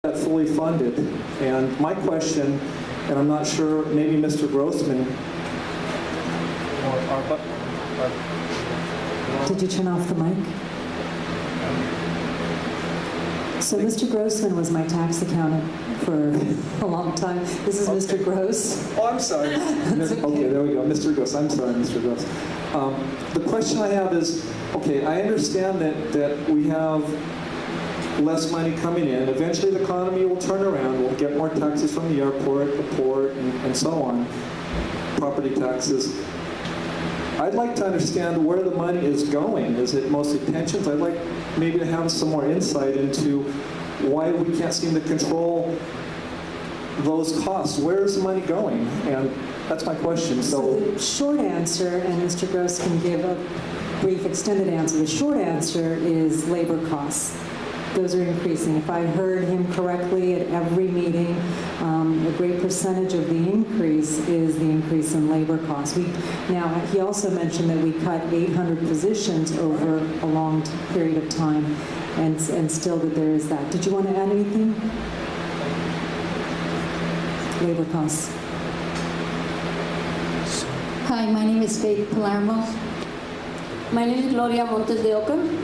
that fully funded. And my question, and I'm not sure, maybe Mr. Grossman. Did you turn off the mic? So Mr. Grossman was my tax accountant for a long time. This is Mr. Gross. Oh, I'm sorry. Okay, there we go. Mr. Gross. I'm sorry, Mr. Gross. The question I have is, okay, I understand that we have less money coming in. Eventually the economy will turn around. We'll get more taxes from the airport, the port, and so on, property taxes. I'd like to understand where the money is going. Is it mostly pensions? I'd like maybe to have some more insight into why we can't seem to control those costs. Where is the money going? And that's my question. So the short answer, and Mr. Gross can give a brief extended answer, the short answer is labor costs. Those are increasing. If I heard him correctly, at every meeting, a great percentage of the increase is the increase in labor costs. Now, he also mentioned that we cut 800 positions over a long period of time, and still that there is that. Did you want to add anything? Labor costs. Hi, my name is Faith Palermo. My name is Gloria Montes de Oca.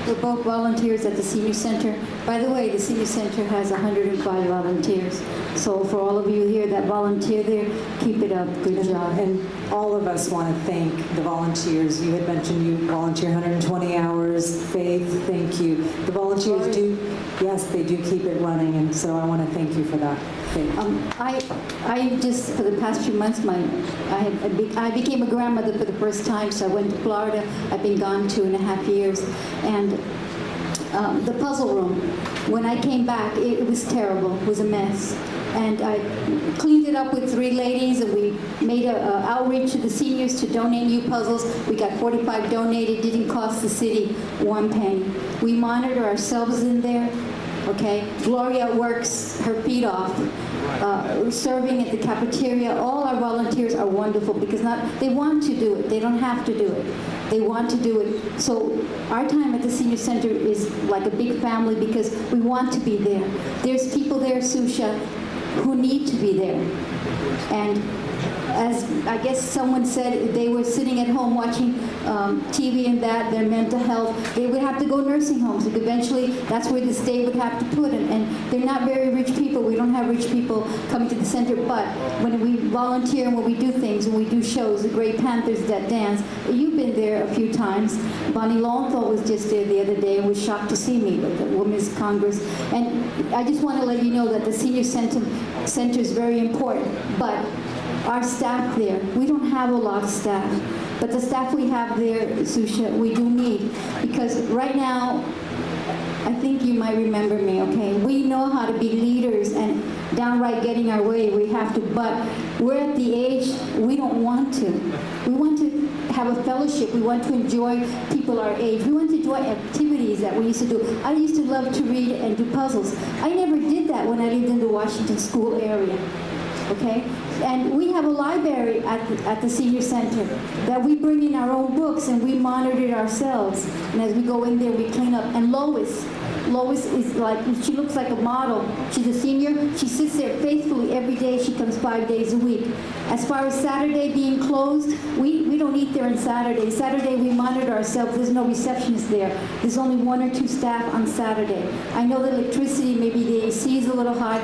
We're both volunteers at the Senior Center. By the way, the Senior Center has 105 volunteers. So for all of you here that volunteer there, keep it up. Good job. And all of us want to thank the volunteers. You had mentioned you volunteer 120 hours. Faith, thank you. The volunteers do, yes, they do keep it running, and so I want to thank you for that. I just, for the past few months, I became a grandmother for the first time, so I went to Florida. I've been gone 2.5 years. And the puzzle room, when I came back, it was terrible. It was a mess. And I cleaned it up with 3 ladies, and we made an outreach to the seniors to donate new puzzles. We got 45 donated, didn't cost the city 1 penny. We monitor ourselves in there. Okay, Gloria works her feet off, serving at the cafeteria. All our volunteers are wonderful because they want to do it. They don't have to do it. They want to do it. So our time at the Senior Center is like a big family because we want to be there. There's people there, Susha, who need to be there. And as I guess someone said, they were sitting at home watching TV and that, their mental health, they would have to go nursing homes. Like eventually, that's where the state would have to put them. And they're not very rich people. We don't have rich people coming to the center. But when we volunteer and when we do things, when we do shows, the Great Panthers That Dance, you've been there a few times. Bonnie Lowenthal was just there the other day and was shocked to see me with the Women's Congress. And I just want to let you know that the Senior Center is very important. But our staff there, we don't have a lot of staff, but the staff we have there, Susha, we do need, because right now, I think you might remember me, okay? We know how to be leaders and downright getting our way, we have to, but we're at the age we don't want to. We want to have a fellowship, we want to enjoy people our age, we want to enjoy activities that we used to do. I used to love to read and do puzzles. I never did that when I lived in the Washington School area. Okay? And we have a library at the Senior Center that we bring in our own books and we monitor it ourselves. And as we go in there, we clean up. And Lois is like, she looks like a model. She's a senior. She sits there faithfully every day. She comes 5 days a week. As far as Saturday being closed, we don't eat there on Saturday. Saturday, we monitor ourselves. There's no receptionist there. There's only 1 or 2 staff on Saturday. I know the electricity, maybe the AC is a little high.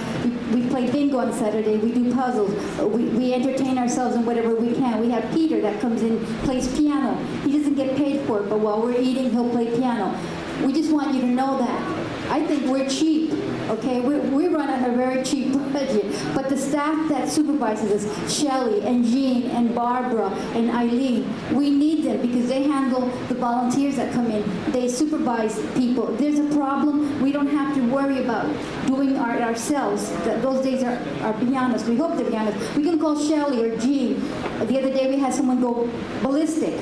We play bingo on Saturday. We do puzzles. We entertain ourselves in whatever we can. We have Peter that comes in, plays piano. He doesn't get paid for it, but while we're eating, he'll play piano. We just want you to know that. I think we're cheap, okay? We run on a very cheap budget, but the staff that supervises us, Shelley and Jean and Barbara and Eileen, we need them because they handle the volunteers that come in. They supervise people. If there's a problem, we don't have to worry about doing art ourselves. Those days are beyond us. We hope they're beyond us. We can call Shelley or Jean. The other day we had someone go ballistic.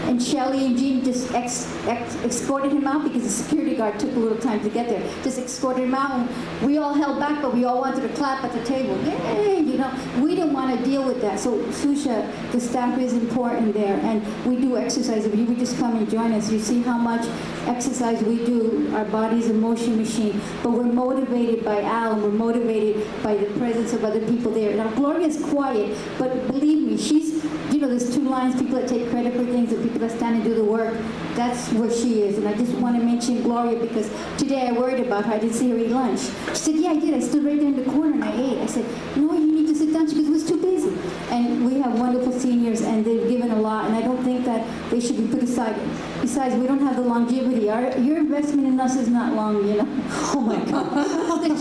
and Shelly and Jean just escorted him out because the security guard took a little time to get there. Just escorted him out, and we all held back, but we all wanted to clap at the table. Yay, you know, we didn't want to deal with that. So Susha, the staff is important there, and we do exercise. If you would just come and join us, you see how much exercise we do. Our body's a motion machine, but we're motivated by Al, and we're motivated by the presence of other people there. Now, Gloria's quiet, but believe me, she's, you know, there's two lines, people that take credit for things and people that stand and do the work. That's where she is, and I just want to mention Gloria because today I worried about her. I didn't see her eat lunch. She said, yeah, I did. I stood right there in the corner and I ate. I said, no, you need to sit down. She goes, it was too busy. And we have wonderful seniors, and they've given a lot, and I don't think that they should be put aside. Besides, we don't have the longevity. Your investment in us is not long, you know. Oh my God.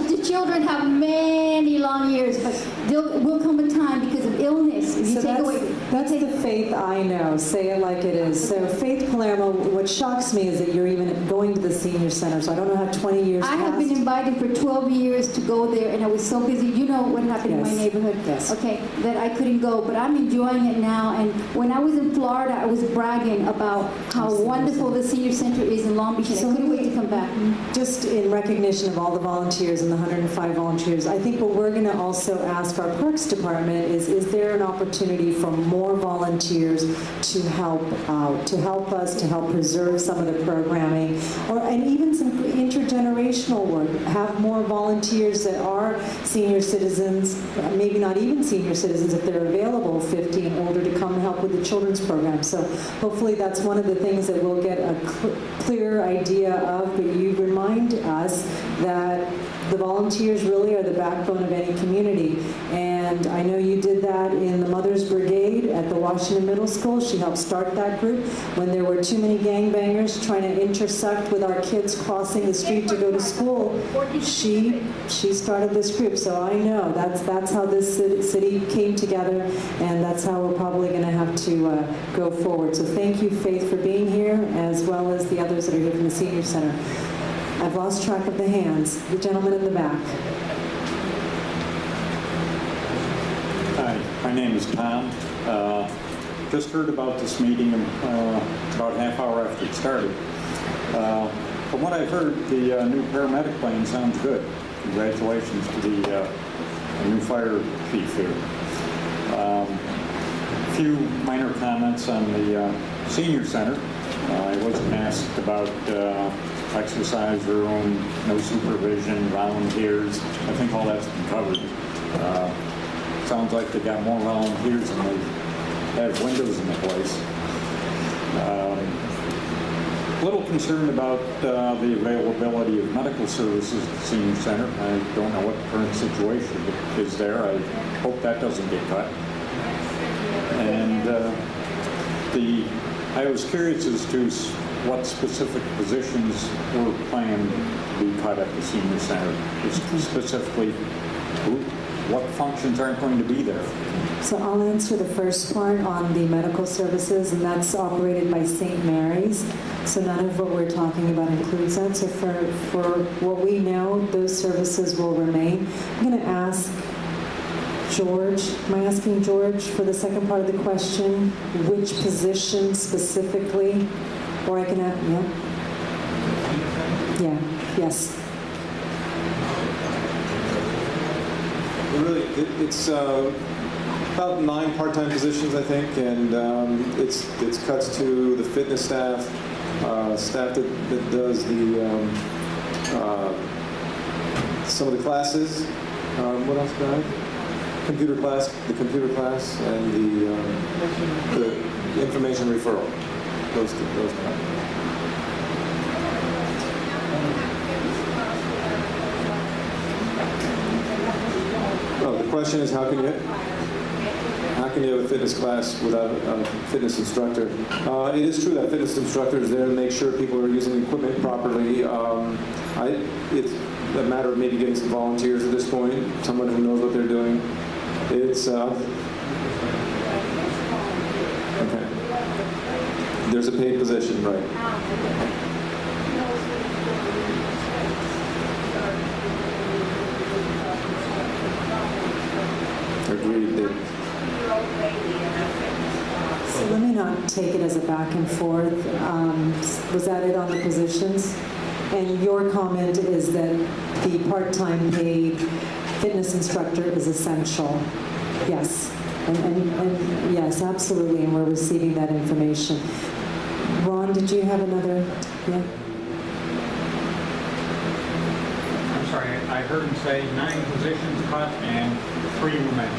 The children have many long years, but there will come a time because of illness. If you So take away, that's the Faith I know. Say it like it is. So Faith Palermo, what shocks me is that you're even going to the senior center. So I don't know how 20 years I passed. have been invited for 12 years to go there, and I was so busy. You know what happened in my Yes. neighborhood. Yes. Okay, that I couldn't go, but I'm enjoying it now. And when I was in Florida, I was bragging about how wonderful the senior center is in Long Beach, and So I couldn't wait to come back. Just in recognition of all the volunteers and the 105 volunteers, I think what we're going to also ask our Parks Department is there an opportunity for more volunteers to help out, to help us, to help preserve some of the programming, and even some intergenerational work, have more volunteers that are senior citizens, maybe not even senior citizens if they're available, 50 and older, to come help with the children's program. So hopefully that's one of the things that we'll get a clear idea of, but you remind us that the volunteers really are the backbone of any community. And I know you did that in the Mothers Brigade at the Washington Middle School. She helped start that group when there were too many gangbangers trying to intersect with our kids crossing the street to go to school. She started this group, so I know that's how this city came together, and that's how we're probably going to have to go forward. So thank you, Faith, for being here, as well as the others that are here from the Senior Center. I've lost track of the hands. The gentleman in the back. Hi, my name is Tom. Just heard about this meeting about a half hour after it started. From what I've heard, the new paramedic plane sounds good. Congratulations to the new fire chief here. A few minor comments on the senior center. I wasn't asked about exercise room, no supervision, volunteers. I think all that's been covered. Sounds like they got more volunteers than they have windows in the place. A little concerned about the availability of medical services at the senior center. I don't know what the current situation is there. I hope that doesn't get cut. And I was curious as to what specific positions were planned to be cut at the senior center. Specifically, what functions aren't going to be there? So I'll answer the first part on the medical services, and that's operated by St. Mary's. So none of what we're talking about includes that. So for what we know, those services will remain. I'm going to ask George, am I asking George for the second part of the question? Which position specifically? Or I can ask, yeah, yes. Really, it's about 9 part-time positions, I think, and it's cuts to the fitness staff, staff that does the some of the classes. What else do I have? Computer class, the computer class, and the information referral. Those kind. Oh, the question is how can you have a fitness class without a fitness instructor? It is true that fitness instructor is there to make sure people are using the equipment properly. It's a matter of maybe getting some volunteers at this point, someone who knows what they're doing. It's okay. There's a paid position, right? Agreed. let me not take it as a back and forth. Was that it on the positions? And your comment is that the part-time paid fitness instructor is essential. Yes. And yes, absolutely, and we're receiving that information. Ron, did you have another? Yeah. I'm sorry, I heard him say 9 positions cut and 3 remain.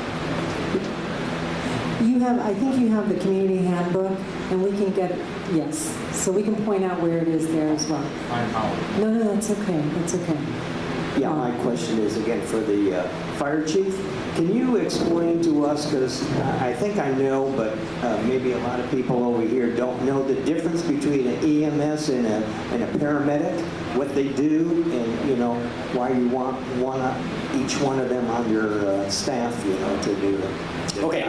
You have, I think you have the community handbook, and we can get, yes, so we can point out where it is there as well. I apologize. No, that's okay, that's okay. Yeah, my question is again for the fire chief. Can you explain to us, because I think I know, but maybe a lot of people over here don't know the difference between an EMS and a paramedic, what they do, and you know why you want each one of them on your staff, you know, to do it. Okay.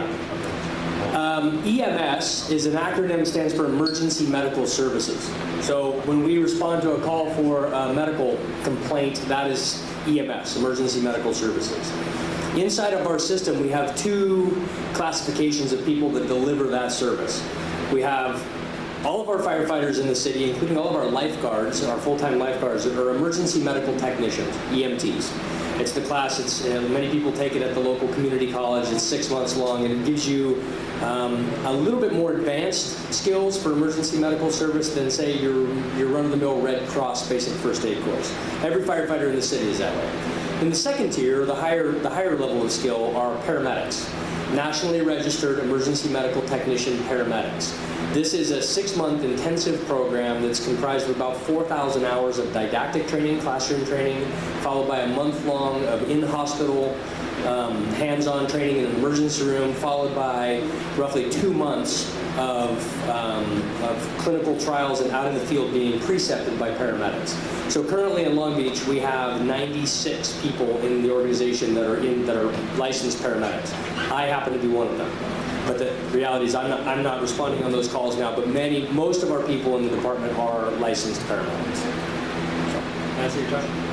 EMS is an acronym, stands for Emergency Medical Services. So when we respond to a call for a medical complaint, that is EMS, Emergency Medical Services. Inside of our system, we have 2 classifications of people that deliver that service. We have all of our firefighters in the city, including all of our lifeguards, our full-time lifeguards, are emergency medical technicians, EMTs. It's the class, many people take it at the local community college. It's 6 months long, and it gives you a little bit more advanced skills for emergency medical service than, say, your run-of-the-mill Red Cross basic first aid course. Every firefighter in the city is that way. In the second tier, the higher level of skill, are paramedics, nationally registered emergency medical technician paramedics. This is a 6-month intensive program that's comprised of about 4,000 hours of didactic training, classroom training, followed by a month-long of in-hospital hands-on training in an emergency room, followed by roughly 2 months of clinical trials and out in the field being precepted by paramedics. So currently in Long Beach, we have 96 people in the organization that are licensed paramedics. I happen to be one of them. But the reality is I'm not responding on those calls now, but most of our people in the department are licensed paramedics. So, answer your question?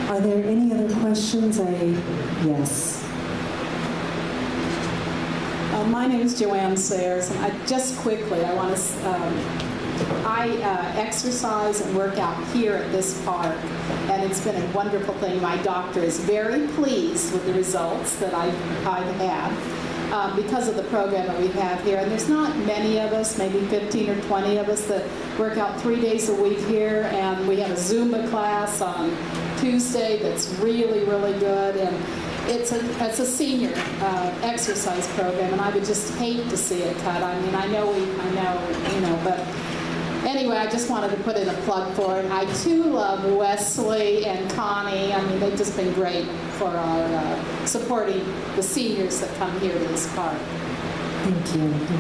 Are there any other questions? Yes. My name is Joanne Sayers, and I want to. I exercise and work out here at this park, and it's been a wonderful thing. My doctor is very pleased with the results that I've had because of the program that we have here. And there's not many of us, maybe 15 or 20 of us, that work out 3 days a week here, and we have a Zumba class on Tuesday that's really, really good. And it's a senior exercise program, and I would just hate to see it cut. I mean, I know, you know, but anyway, I just wanted to put in a plug for it. I too love Wesley and Connie. I mean, they've just been great for our supporting the seniors that come here to this park. Thank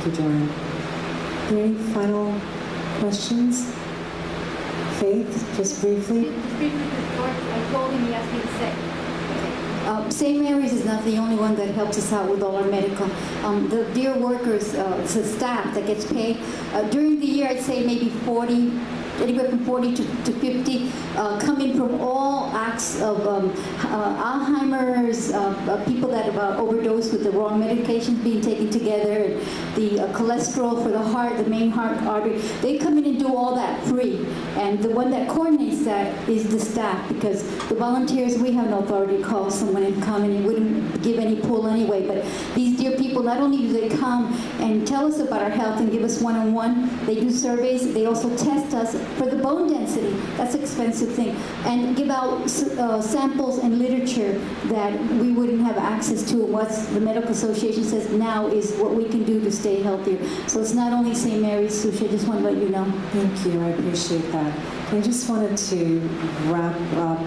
you, Joanne. Are there any final questions? Faith, just briefly. Just briefly, I told him he asked me to say. St. Mary's is not the only one that helps us out with all our medical. The dear workers, the staff that gets paid, during the year I'd say maybe 40, anywhere from 40 to 50, coming from all acts of Alzheimer's, people that have overdosed with the wrong medications being taken together, the cholesterol for the heart, the main heart artery. They come in and do all that free. And the one that coordinates that is the staff, because the volunteers, we have no authority to call someone and come, and it wouldn't give any pull anyway. But these dear people, not only do they come and tell us about our health and give us one-on-one, they do surveys, they also test us for the bone density. That's an expensive thing. And give out samples and literature that we wouldn't have access to. What the Medical Association says now is what we can do to stay healthier. So it's not only St. Mary's, Sushi, I just want to let you know. Thank you, I appreciate that. I just wanted to wrap up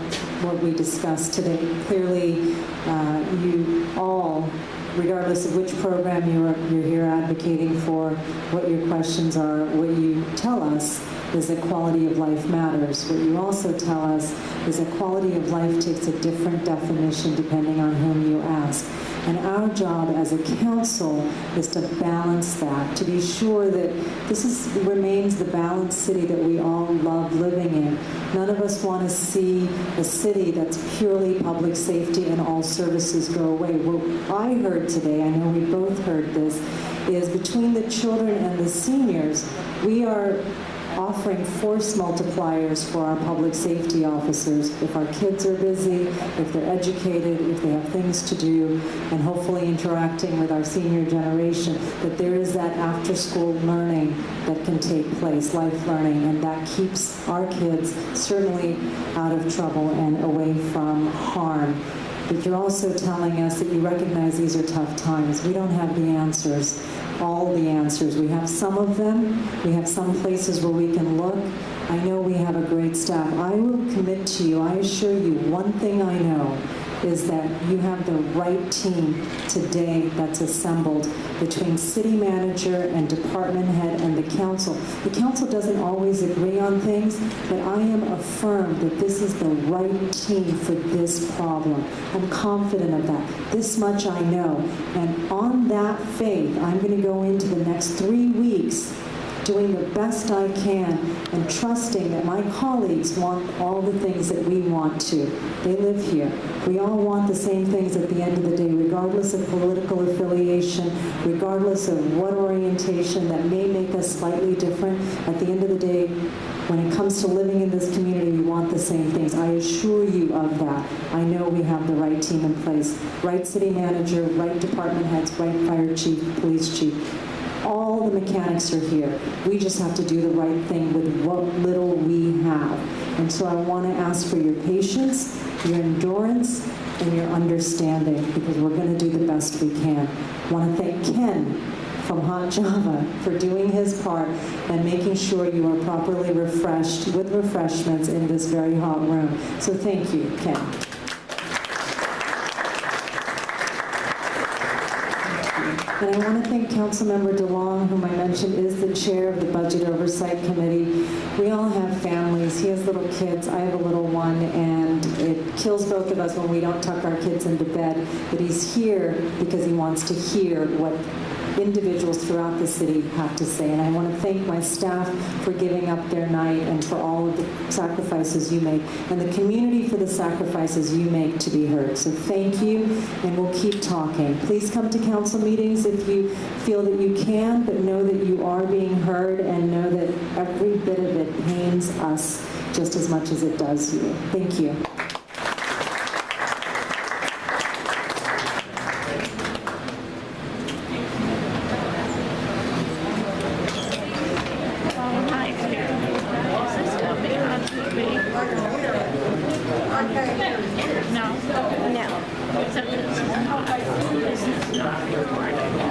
what we discussed today. Clearly, you all, regardless of which program you're here advocating for, what your questions are, what you tell us, is that quality of life matters. What you also tell us is that quality of life takes a different definition depending on whom you ask. And our job as a council is to balance that, to be sure that remains the balanced city that we all love living in. None of us want to see a city that's purely public safety and all services go away. What I heard today, I know we both heard this, is between the children and the seniors, we are offering force multipliers for our public safety officers. If our kids are busy, if they're educated, if they have things to do, and hopefully interacting with our senior generation, that there is that after-school learning that can take place, life learning, and that keeps our kids certainly out of trouble and away from harm. But you're also telling us that you recognize these are tough times. We don't have the answers, all the answers. We have some of them. We have some places where we can look. I know we have a great staff. I will commit to you, I assure you, one thing I know is that you have the right team today that's assembled between city manager and department head and the council. The council doesn't always agree on things, but I am affirmed that this is the right team for this problem. I'm confident of that. This much I know. And on that faith, I'm going to go into the next 3 weeks doing the best I can and trusting that my colleagues want all the things that we want to. They live here. We all want the same things at the end of the day, regardless of political affiliation, regardless of what orientation that may make us slightly different. At the end of the day, when it comes to living in this community, we want the same things. I assure you of that. I know we have the right team in place. Right city manager, right department heads, right fire chief, police chief. All the mechanics are here. We just have to do the right thing with what little we have. And so I want to ask for your patience, your endurance, and your understanding, because we're going to do the best we can. I want to thank Ken from Hot Java for doing his part and making sure you are properly refreshed with refreshments in this very hot room. So thank you, Ken. And I want to thank Councilmember DeLong, whom I mentioned is the chair of the Budget Oversight Committee. We all have families. He has little kids. I have a little one, and it kills both of us when we don't tuck our kids into bed. But he's here because he wants to hear what individuals throughout the city have to say. And I want to thank my staff for giving up their night and for all of the sacrifices you make, and the community for the sacrifices you make to be heard. So thank you, and we'll keep talking. Please come to council meetings if you feel that you can, but know that you are being heard, and know that every bit of it pains us just as much as it does you. Thank you. No. Except this is not recorded.